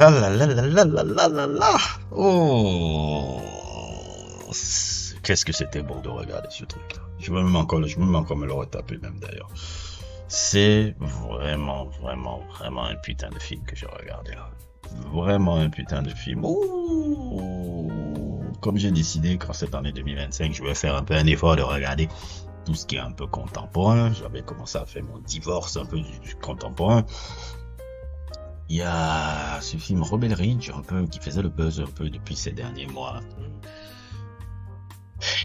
Ah là là là là là là là là. Oh. Qu'est-ce que c'était bon de regarder ce truc-là. Je me mets encore me le retaper même d'ailleurs. C'est vraiment, vraiment, vraiment un putain de film que j'ai regardé là. Vraiment un putain de film. Ouh. Comme j'ai décidé qu'en cette année 2025, je vais faire un peu un effort de regarder tout ce qui est un peu contemporain. J'avais commencé à faire mon divorce un peu du contemporain. Il y a ce film Rebel Ridge un peu qui faisait le buzz un peu depuis ces derniers mois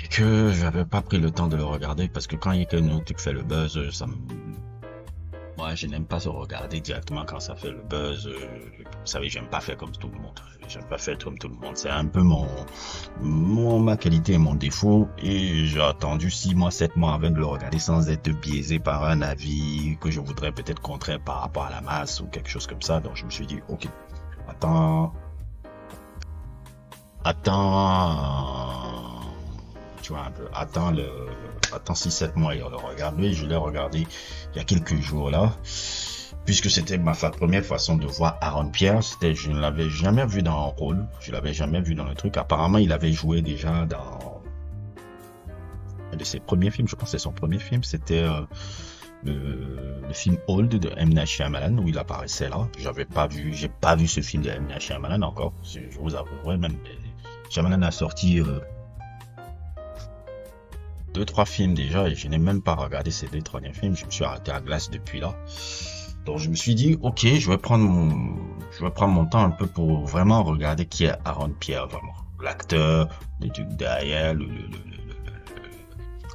et que j'avais pas pris le temps de le regarder parce que quand il y a quelqu'un qui fait le buzz, ça me... Moi, je n'aime pas se regarder directement quand ça fait le buzz. Vous savez, j'aime pas faire comme tout le monde. J'aime pas faire comme tout le monde. C'est un peu ma qualité et mon défaut. Et j'ai attendu 6 mois, 7 mois avant de le regarder sans être biaisé par un avis que je voudrais peut-être contraire par rapport à la masse ou quelque chose comme ça. Donc, je me suis dit, ok, attends, tu vois un peu, attends 6-7 mois et le regarder. Je l'ai regardé il y a quelques jours là, puisque c'était ma première façon de voir Aaron Pierre. Je ne l'avais jamais vu dans un rôle, je l'avais jamais vu dans le truc. Apparemment, il avait joué déjà dans un de ses premiers films, je pense que c'est son premier film, c'était le film Old de M. Night Shyamalan où il apparaissait là. J'ai pas vu ce film de M. Night Shyamalan encore. Je vous avouerai même, Shyamalan a sorti 2-3 films déjà et je n'ai même pas regardé ces 2 derniers films. Je me suis arrêté à glace depuis là. Donc je me suis dit, ok, je vais prendre mon temps un peu pour vraiment regarder qui est Aaron Pierre vraiment. L'acteur, le truc derrière,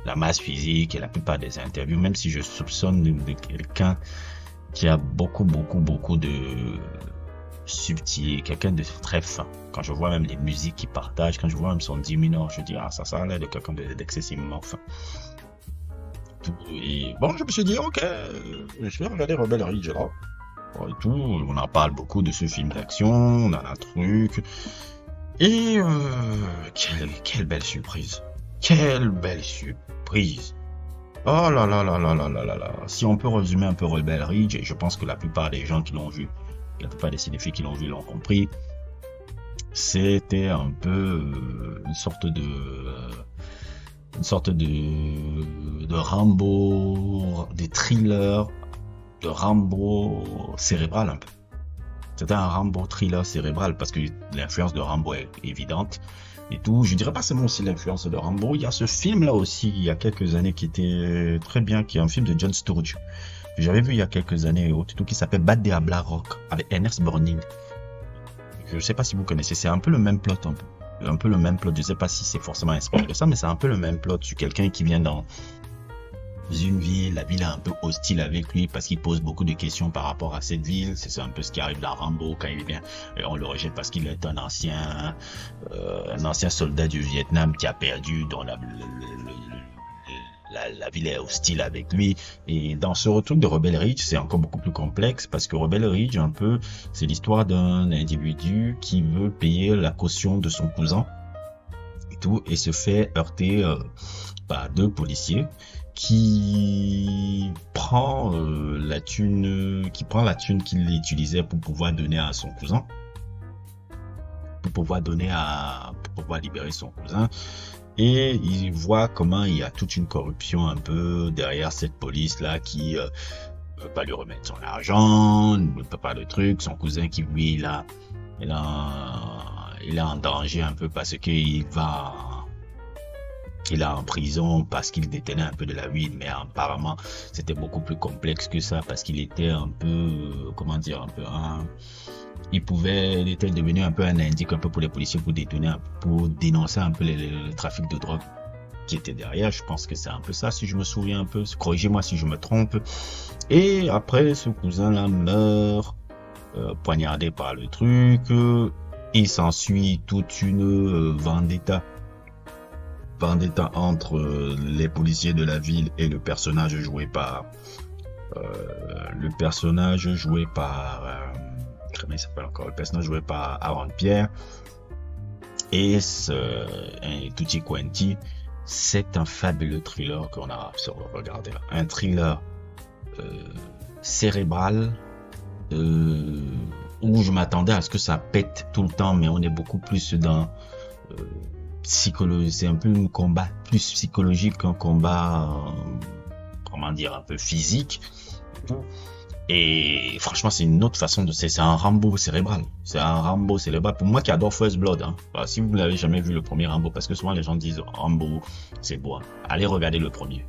la masse physique et la plupart des interviews, même si je soupçonne de quelqu'un qui a beaucoup de subtil, quelqu'un de très fin. Quand je vois même les musiques qu'il partage, quand je vois même son diminuant, je dis, ah, ça a l'air de quelqu'un d'excessivement fin. Et bon, je me suis dit, ok, je vais regarder Rebel Ridge là. Et tout, on en parle beaucoup de ce film d'action, on a un truc. Et quelle belle surprise. Quelle belle surprise. Oh là là là là là là là là. Si on peut résumer un peu Rebel Ridge, et je pense que la plupart des gens qui l'ont vu, la plupart des cinéphiles qui l'ont vu l'ont compris, c'était un peu une sorte de Rambo, des thrillers de Rambo cérébral un peu. C'était un Rambo thriller cérébral parce que l'influence de Rambo est évidente et tout. Je dirais pas seulement aussi l'influence de Rambo. Il y a ce film là aussi il y a quelques années qui était très bien, qui est un film de John Sturges que j'avais vu il y a quelques années tout qui s'appelle Bad Day à Black Rock avec Ernest Borgnine. Je sais pas si vous connaissez, c'est un peu le même plot un peu le même plot. Je sais pas si c'est forcément inspiré de ça, mais c'est un peu le même plot sur quelqu'un qui vient dans une ville, la ville est un peu hostile avec lui parce qu'il pose beaucoup de questions par rapport à cette ville. C'est un peu ce qui arrive dans Rambo quand il vient et on le rejette parce qu'il est un ancien soldat du Vietnam qui a perdu, dont la ville est hostile avec lui. Et dans ce retour de Rebel Ridge, c'est encore beaucoup plus complexe parce que Rebel Ridge, un peu, c'est l'histoire d'un individu qui veut payer la caution de son cousin et tout, et se fait heurter par 2 policiers qui prend la thune qu'il utilisait pour pouvoir donner à son cousin, pour pouvoir libérer son cousin. Et il voit comment il y a toute une corruption un peu derrière cette police là qui veut pas lui remettre son argent, ne peut pas le truc. Son cousin qui lui il est en danger un peu parce que il est en prison parce qu'il détenait un peu de la weed, mais apparemment c'était beaucoup plus complexe que ça parce qu'il était un peu il était devenu un peu un indique un peu pour les policiers pour dénoncer un peu le trafic de drogue qui était derrière. Je pense que c'est un peu ça, si je me souviens un peu. Corrigez-moi si je me trompe. Et après, ce cousin-là meurt, poignardé par le truc. Il s'ensuit toute une vendetta entre les policiers de la ville et le personnage joué par comment il s'appelle encore, le personnage joué par Aaron Pierre et Tutti Quanti. C'est un fabuleux thriller qu'on a regardé là, un thriller cérébral où je m'attendais à ce que ça pète tout le temps, mais on est beaucoup plus dans psychologie. C'est un peu un combat plus psychologique qu'un combat, comment dire, un peu physique. Et franchement, c'est une autre façon de... C'est un Rambo cérébral. C'est un Rambo cérébral. Pour moi qui adore First Blood, hein. Bah, si vous n'avez jamais vu le premier Rambo, parce que souvent les gens disent Rambo, c'est beau. Hein. Allez regarder le premier.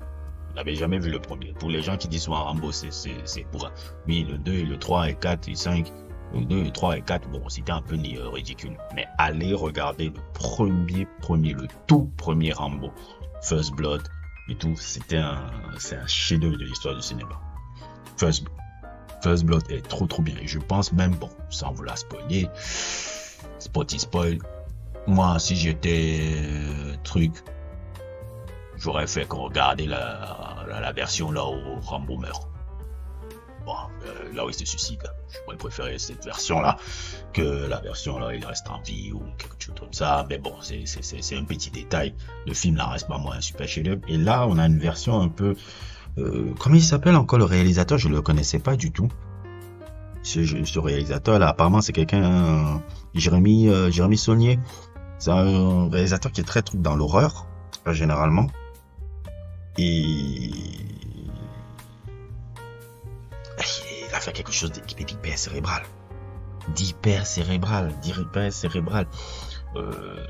Vous n'avez jamais vu le premier. Pour les gens qui disent souvent Rambo, c'est bourrin. Oui, le 2, le 3 et 4 et 5. Le 2, le 3 et 4, bon, c'était un peu ridicule. Mais allez regarder le le tout premier Rambo. First Blood et tout. C'est un chef-d'œuvre de l'histoire du cinéma. First Blood est trop bien. Et je pense même, bon, sans vous la spoiler, spotty spoil, moi, si j'étais j'aurais fait qu'on regardait la version là où Rambo meurt. Bon, là où il se suicide, j'aurais préféré cette version là que la version là il reste en vie ou quelque chose comme ça. Mais bon, c'est un petit détail. Le film n'en reste pas moins un super chef-d'œuvre. Et là, on a une version un peu... comment il s'appelle encore le réalisateur? Je le connaissais pas du tout. Ce réalisateur là, apparemment c'est quelqu'un, Jérémy Saulnier. C'est un réalisateur qui est très truc dans l'horreur, généralement. Et il a fait quelque chose d'hyper cérébral. D'hyper cérébral.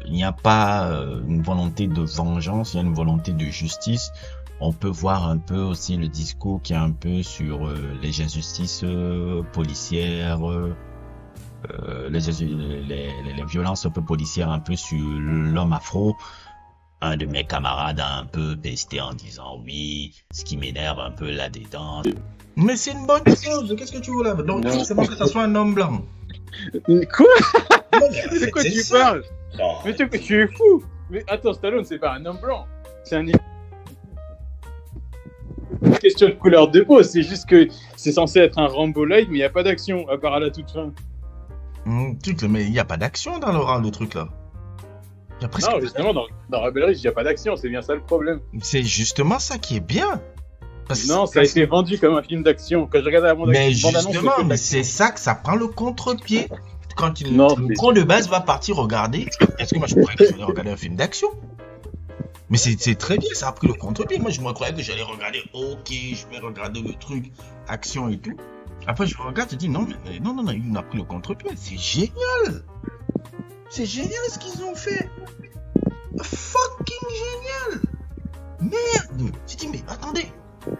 Il n'y a pas une volonté de vengeance, il y a une volonté de justice. On peut voir un peu aussi le discours qui est un peu sur les injustices policières, les violences un peu policières, un peu sur l'homme afro. Un de mes camarades a un peu pesté en disant oui, ce qui m'énerve un peu là-dedans. Mais c'est une bonne chose, qu'est-ce que tu veux là? Donc c'est bon que ça soit un homme blanc. Quoi? De quoi tu parles? Mais tu es fou! Mais attends, Stallone, c'est pas un homme blanc. C'est une question de couleur de peau. C'est juste que c'est censé être un Rambo light, mais il n'y a pas d'action, à part à la toute fin. Mais il n'y a pas d'action dans le truc là. Non, justement, dans Rebel Ridge, il n'y a pas d'action. C'est bien ça le problème. C'est justement ça qui est bien. Non, ça a été vendu comme un film d'action. Quand je regardais la bande-annonce, mais justement, mais c'est ça que ça prend le contre-pied. Quand le con de base va partir regarder, est-ce que moi je croyais que j'allais regarder un film d'action? Mais c'est très bien, ça a pris le contre-pied. Moi je me croyais que j'allais regarder, ok, je vais regarder le truc, action et tout. Après je regarde, je dis non, il a pris le contre-pied. C'est génial. C'est génial ce qu'ils ont fait. Fucking génial. Merde. Je dis mais attendez.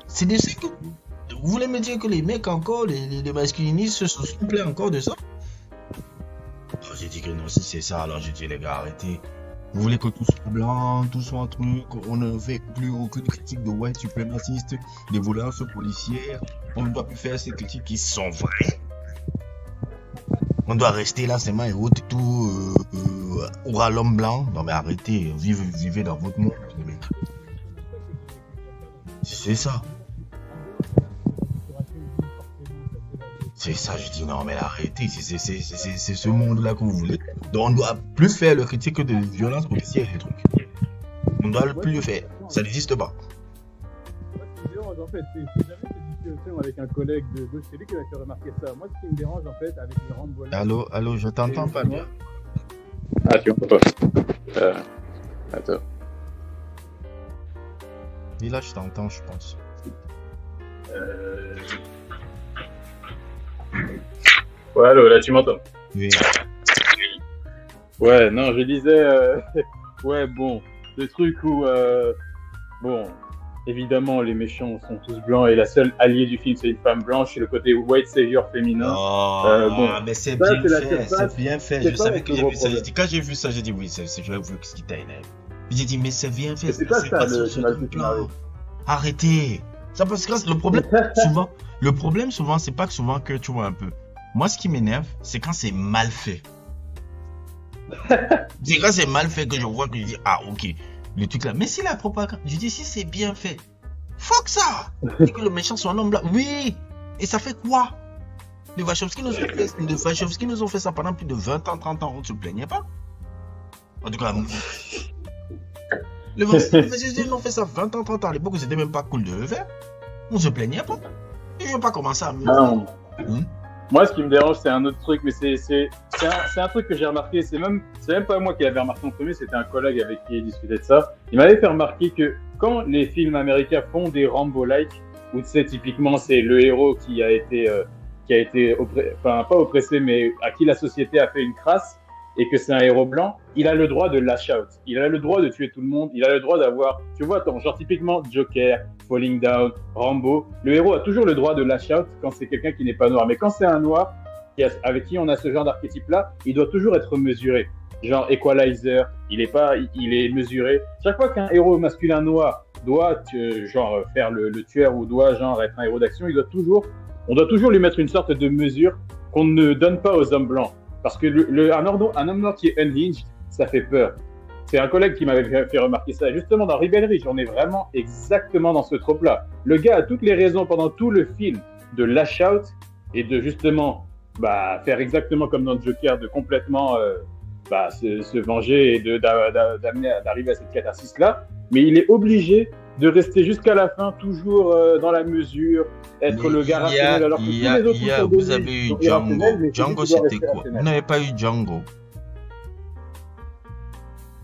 C'est de ça que... Vous voulez me dire que les mecs encore, les masculinistes se sont plaints encore de ça? Alors, j'ai dit que non, si c'est ça, alors j'ai dit les gars, arrêtez. Vous voulez que tout soit blanc, tout soit un truc, on ne fait plus aucune critique de white suprémaciste, des violences policières, on ne doit plus faire ces critiques qui sont vraies. On doit rester là, c'est mains et hautes et tout, à l'homme blanc. Non mais arrêtez, vivez dans votre monde. C'est ça. C'est ça, je dis non mais arrêtez, c'est ce monde-là que vous voulez. Donc on ne doit plus faire le critique de violence policière et trucs. On ne doit plus le faire, ça n'existe pas. Moi ce qui me dérange en fait, c'est jamais cette discussion avec un collègue de gauche, c'est lui qui m'a fait remarquer ça. Moi ce qui me dérange en fait avec les Rambo... Allô, je t'entends pas bien. Ah tu m'entends pas. Attends. Et là je t'entends je pense. Ouais, allô, là tu m'entends? Oui. Ouais, non, je disais, ouais, bon, le truc où, bon, évidemment, les méchants sont tous blancs et la seule alliée du film, c'est une femme blanche et le côté white savior féminin. Oh, bon, mais c'est bien fait, c'est bien fait. Je savais que j'ai vu ça. Quand j'ai vu ça, j'ai dit oui, j'ai vu ce qui t'a énervé. J'ai dit, mais c'est bien fait. C'est pas ça, le plan. Arrêtez. Ça parce que le problème souvent, c'est pas que souvent que tu vois un peu. Moi, ce qui m'énerve, c'est quand c'est mal fait. C'est quand c'est mal fait que je vois que je dis, ah, ok, le truc là. Mais si la propagande, je dis, si c'est bien fait, fuck ça. Et que le méchant soit un homme blanc. Oui. Et ça fait quoi? Les Wachowski nous ont fait ça pendant plus de 20 ans, 30 ans. On ne se plaignait pas. En tout cas, les Wachowski nous ont fait ça 20 ans, 30 ans. À l'époque, c'était même pas cool de le faire. On ne se plaignait pas. Et je ne vais pas commencer à me... Moi, ce qui me dérange, c'est un autre truc, mais c'est un truc que j'ai remarqué. C'est même pas moi qui l'avais remarqué en premier, c'était un collègue avec qui il discutait de ça. Il m'avait fait remarquer que quand les films américains font des Rambo-like, où tu sais, typiquement, c'est le héros qui a été enfin, pas oppressé, mais à qui la société a fait une crasse, et que c'est un héros blanc, il a le droit de lash out. Il a le droit de tuer tout le monde. Il a le droit d'avoir, tu vois, attends, genre typiquement Joker, Falling Down, Rambo. Le héros a toujours le droit de lash out quand c'est quelqu'un qui n'est pas noir. Mais quand c'est un noir avec qui on a ce genre d'archétype-là, il doit toujours être mesuré. Genre Equalizer, il est mesuré. Chaque fois qu'un héros masculin noir doit genre faire le tueur ou doit genre être un héros d'action, on doit toujours lui mettre une sorte de mesure qu'on ne donne pas aux hommes blancs. Parce que un homme noir qui est unhinged, ça fait peur. C'est un collègue qui m'avait fait remarquer ça. Justement, dans Rebel Ridge, on est vraiment exactement dans ce trope-là. Le gars a toutes les raisons pendant tout le film de lash out et de justement faire exactement comme dans Joker, de complètement se venger et d'arriver à cette catharsis-là. Mais il est obligé de rester jusqu'à la fin, toujours dans la mesure, être Mais le gars rationnel, alors que tous les autres sont vous avez eu Django. Django, c'était quoi? Vous n'avez pas eu Django.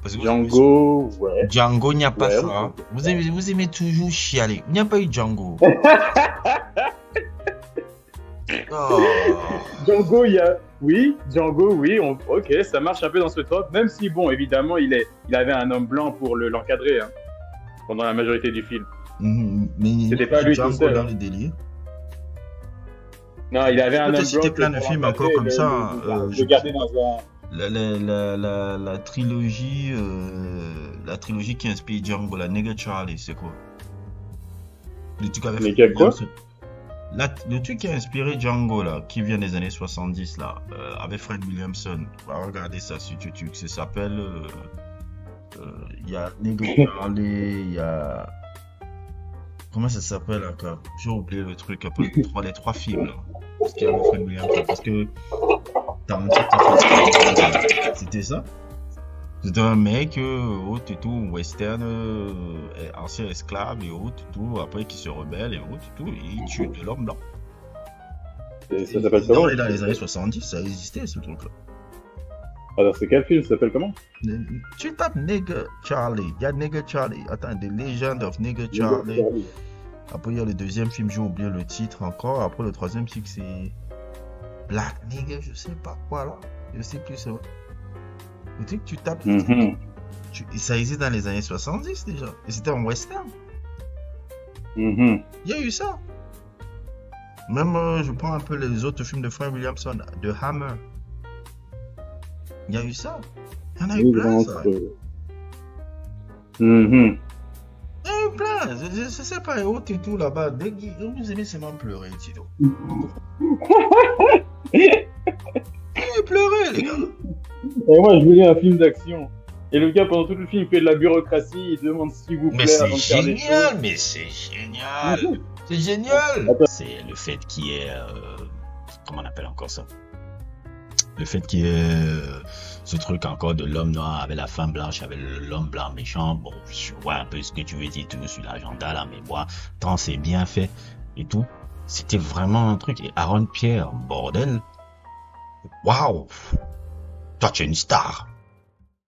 Parce que Django, ouais. Django, il n'y a pas Ouais, ça. Vous aimez toujours chialer. Il n'y a pas eu Django. Oh. Django, Django, oui, ok, ça marche un peu dans ce trope, même si, bon, évidemment, il avait un homme blanc pour l'encadrer, hein, pendant la majorité du film. Mais c'était pas lui Django tout seul. Dans le délire. Non, il avait un homme blanc. Je peux te citer plein de films encore comme ça. Je gardais dans un... La trilogie qui inspire Django, la Nigga Charlie, c'est quoi? Le truc avec Nigga quoi? Le truc qui a inspiré Django là, qui vient des années 70 là, avec Fred Williamson. On va regarder ça sur YouTube. Ça s'appelle. Il y a Nigga Charlie, il y a. Comment ça s'appelle encore? J'ai oublié le truc après les trois films là. Parce qu'il y a Fred Williamson. Parce que. C'était ça. C'était un mec autre et tout, western, ancien esclave et autre et tout, après qui se rebelle et autre et tout, et il tue de l'homme blanc. Et ça s'appelle comment? Dans les années 70, ça existait ce truc-là. Alors c'est quel film? Ça s'appelle comment? Tu tapes Nigga Charlie, il y a Nigga Charlie, attends, The Legend of Nigga Charlie. Après il y a le deuxième film, j'ai oublié le titre encore, après le troisième film c'est Black Nigga, je sais pas quoi là, je sais plus ça. Le truc, tu tapes, ça existe dans les années 70 déjà, et c'était en western. Il y a eu ça. Même, je prends un peu les autres films de Fred Williamson, de Hammer. Il y a eu ça. Il y en a eu plein, ça. Il y a eu plein. Je sais pas, et autres et tout là-bas. Vous aimez seulement pleurer, Tito. Pleurer, les gars. Et moi, je voulais un film d'action. Et le gars, pendant tout le film, il fait de la bureaucratie, il demande s'il vous plaît avant de faire des choses. Mais c'est génial. C'est génial. C'est le fait qu'il y ait... comment on appelle encore ça? Le fait qu'il y ait ce truc encore de l'homme noir avec la femme blanche, avec l'homme blanc méchant. Bon, je vois un peu ce que tu veux dire sur l'agenda là, mais moi, tant c'est bien fait et tout. C'était vraiment un truc. Et Aaron Pierre, bordel. Waouh! Toi, tu es une star.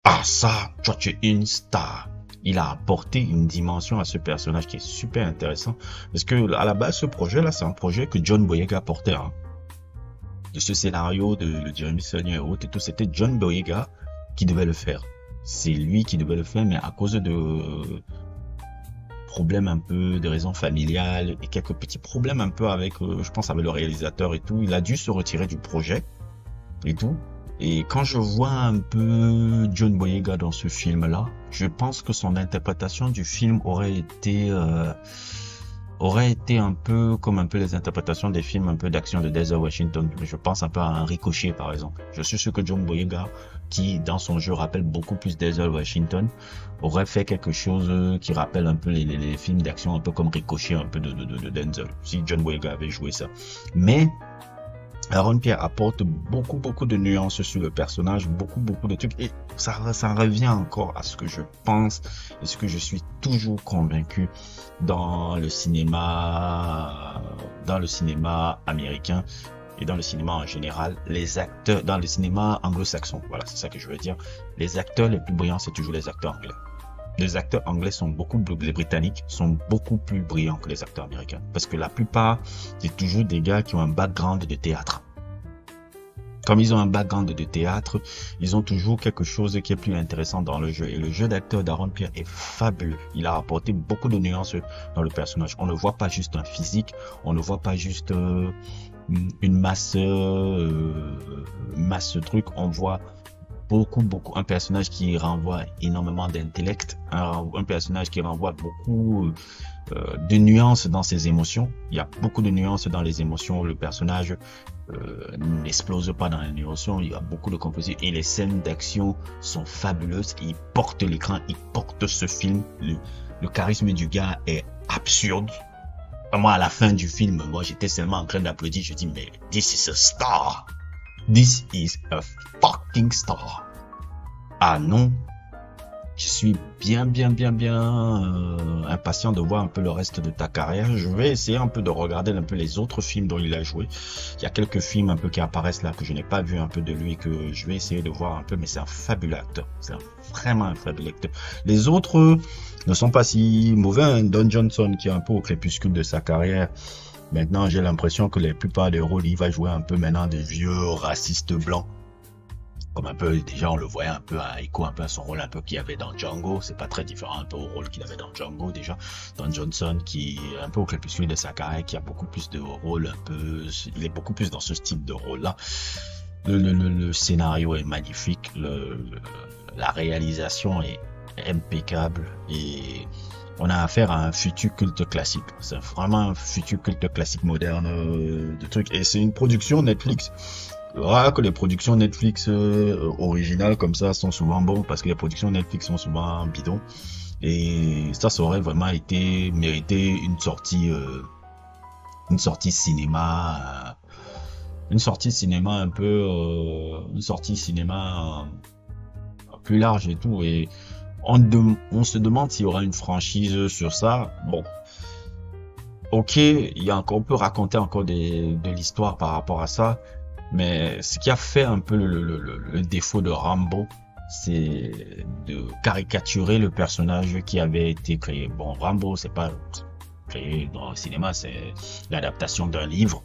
Ah, ça, toi, tu es une star. Il a apporté une dimension à ce personnage qui est super intéressant. Parce que, à la base, ce projet-là, c'est un projet que John Boyega portait, hein. De ce scénario de Jeremy Saulnier et autres et tout, c'était John Boyega qui devait le faire. C'est lui qui devait le faire, mais à cause de problèmes un peu, de raisons familiales et quelques petits problèmes un peu avec, je pense, avec le réalisateur et tout, il a dû se retirer du projet et tout. Et quand je vois un peu John Boyega dans ce film-là, je pense que son interprétation du film aurait été un peu comme un peu les interprétations des films un peu d'action de Denzel Washington. Je pense un peu à un Ricochet, par exemple. Je suis sûr que John Boyega, qui dans son jeu rappelle beaucoup plus Denzel Washington, aurait fait quelque chose qui rappelle un peu les films d'action un peu comme Ricochet, un peu de Denzel, si John Boyega avait joué ça. Mais Aaron Pierre apporte beaucoup de nuances sur le personnage, beaucoup de trucs, et ça revient encore à ce que je pense et ce que je suis toujours convaincu dans le cinéma américain et dans le cinéma en général, les acteurs, dans le cinéma anglo-saxon, voilà, c'est ça que je veux dire, les acteurs les plus brillants, c'est toujours les acteurs anglais. Les acteurs anglais les Britanniques sont beaucoup plus brillants que les acteurs américains. Parce que la plupart, c'est toujours des gars qui ont un background de théâtre. Comme ils ont un background de théâtre, ils ont toujours quelque chose qui est plus intéressant dans le jeu. Et le jeu d'acteur d'Aaron Pierre est fabuleux. Il a apporté beaucoup de nuances dans le personnage. On ne voit pas juste un physique, on ne voit pas juste une masse truc. On voit beaucoup, un personnage qui renvoie énormément d'intellect, un personnage qui renvoie beaucoup de nuances dans ses émotions. Il y a beaucoup de nuances dans les émotions. Le personnage n'explose pas dans les émotions. Il y a beaucoup de compositions et les scènes d'action sont fabuleuses. Il porte l'écran, il porte ce film. Le charisme du gars est absurde. Moi, à la fin du film, moi, j'étais seulement en train d'applaudir. Je dis, mais this is a star. This is a fucking star. Ah non, je suis bien impatient de voir un peu le reste de ta carrière. Je vais essayer un peu de regarder un peu les autres films dont il a joué. Il y a quelques films un peu qui apparaissent là que je n'ai pas vu un peu de lui, que je vais essayer de voir un peu, mais c'est un fabuleux acteur. C'est vraiment un fabuleux acteur. Les autres ne sont pas si mauvais. Hein. Don Johnson, qui est un peu au crépuscule de sa carrière. Maintenant, j'ai l'impression que la plupart des rôles, il va jouer un peu maintenant des vieux racistes blancs. Comme un peu, déjà, on le voyait un peu à écho, un peu à son rôle un peu qu'il y avait dans Django. C'est pas très différent un peu au rôle qu'il avait dans Django, déjà. Don Johnson, qui est un peu au crépuscule de sa carrière, qui a beaucoup plus de rôles un peu, il est beaucoup plus dans ce style de rôle-là. Le scénario est magnifique. La réalisation est impeccable et on a affaire à un futur culte classique. C'est vraiment un futur culte classique moderne de trucs. Et c'est une production Netflix. Rare que les productions Netflix originales comme ça sont souvent bonnes parce que les productions Netflix sont souvent bidons. Et ça aurait vraiment mérité une sortie cinéma un peu, une sortie cinéma plus large et tout. Et on se demande s'il y aura une franchise sur ça. Bon, ok, on peut raconter encore de l'histoire par rapport à ça, mais ce qui a fait un peu le défaut de Rambo, c'est de caricaturer le personnage qui avait été créé. Bon, Rambo, c'est pas créé dans le cinéma, c'est l'adaptation d'un livre.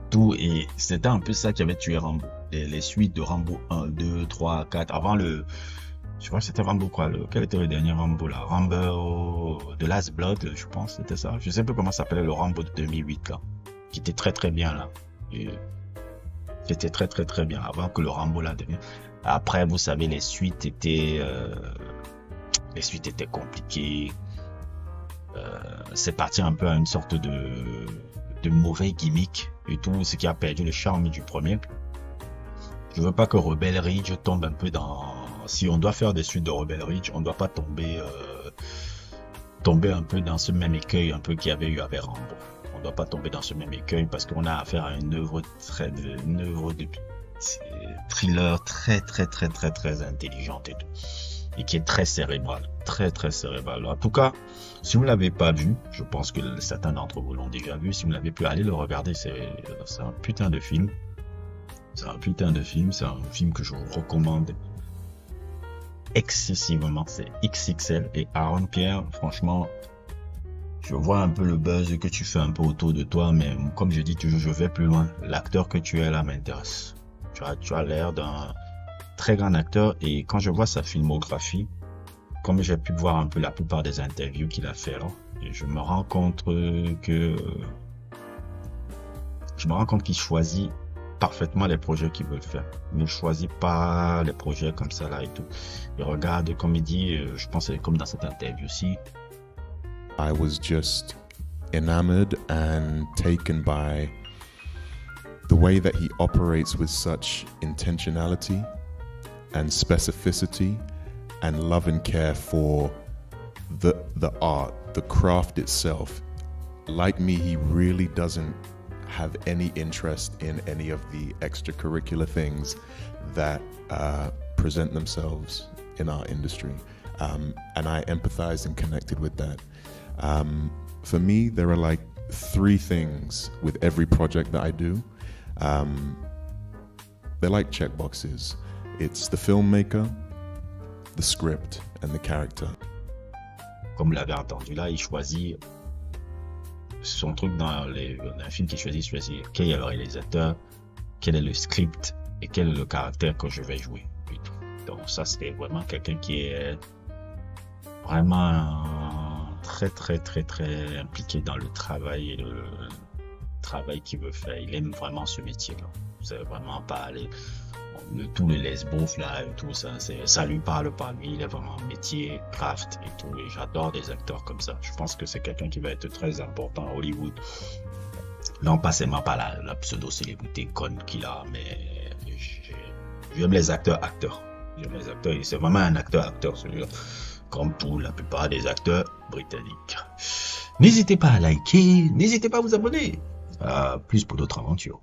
Tout, et c'était un peu ça qui avait tué Rambo. Les suites de Rambo 1, 2, 3, 4, avant je crois que c'était Rambo quoi, quel était le dernier Rambo là? Rambo de Last Blood, je pense, c'était ça. Je sais plus comment s'appelait le Rambo de 2008 là, qui était très bien là. Et c'était très bien avant que le Rambo là devienne. Après, vous savez, les suites étaient compliquées. C'est parti un peu à une sorte de mauvais gimmick et tout, ce qui a perdu le charme du premier. Je veux pas que Rebel Ridge tombe un peu si on doit faire des suites de Rebel Ridge, on doit pas tomber un peu dans ce même écueil un peu qu'il y avait eu avec Rambo. On doit pas tomber dans ce même écueil parce qu'on a affaire à une œuvre de thriller très intelligente et tout. Et qui est très cérébrale. Très cérébrale. En tout cas, si vous ne l'avez pas vu, je pense que certains d'entre vous l'ont déjà vu. Si vous ne l'avez plus, allez le regarder. C'est un putain de film. C'est un film que je vous recommande excessivement. C'est XXL. Et Aaron Pierre, franchement, je vois un peu le buzz que tu fais un peu autour de toi, mais comme je dis toujours, je vais plus loin. L'acteur que tu es là m'intéresse. Tu as l'air d'un très grand acteur, et quand je vois sa filmographie, comme j'ai pu voir un peu la plupart des interviews qu'il a fait là, je me rends compte qu'il choisit parfaitement les projets qu'il veut faire. Il ne choisit pas les projets comme ça là et tout. Il regarde, comme il dit, je pense que c'est comme dans cette interview aussi. I was just enamored and taken by the way that he operates with such intentionality and specificity and love and care for the art, the craft itself. Like me, he really doesn't have any interest in any of the extracurricular things that present themselves in our industry. And I empathized and connected with that. For me, there are like 3 things with every project that I do They're like checkboxes. It's the filmmaker, the script, and the character. Comme vous l'avez entendu là, il choisit son truc dans un film qu'il choisit quel est le réalisateur, quel est le script et quel est le caractère que je vais jouer. Donc ça, c'était vraiment quelqu'un qui est vraiment très impliqué dans le travail et le travail qu'il veut faire. Il aime vraiment ce métier-là. C'est vraiment pas tous les lesbos là et tout ça lui parle pas. Lui, il est vraiment métier, craft et tout. Et j'adore des acteurs comme ça. Je pense que c'est quelqu'un qui va être très important à Hollywood. Non pas seulement pas la pseudo-célébrité conne qu'il a, mais j'aime les acteurs. J'aime les acteurs et c'est vraiment un acteur celui-là. Comme pour la plupart des acteurs britanniques. N'hésitez pas à liker, n'hésitez pas à vous abonner. Plus pour d'autres aventures.